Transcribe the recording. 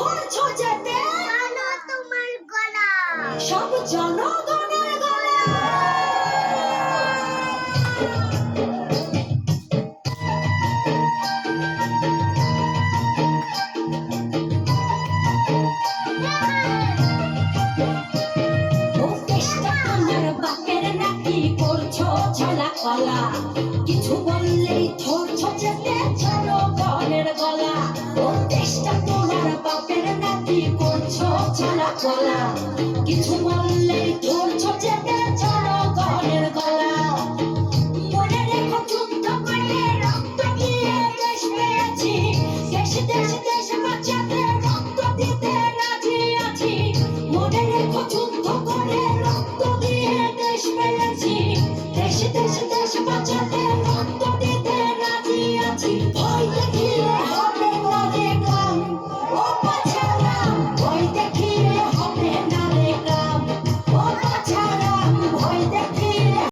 ধরছো যেতে জানো তোমার গলা সব জনগণের গলা। ও দেশটা তোমার বাপের নাকি করছো ছলা কলা কিছু বললেই ধরছো যেতে জনগণের গলা। ও দেশটা তোমার বাপের নাকি করছো ছলা কলা কিছু বললেই ধরছো যেতে জনগণের গলা। মনে রেখো যুদ্ধ করে রক্ত দিয়ে দেশ পেয়েছি দেশ দেশ দেশ বাঁচাতে রক্ত দিতে রাজি আছি। মনে রেখো যুদ্ধ করে রক্ত দিয়ে দেশ পেয়েছি দেশ দেশ দেশ বাঁচাতে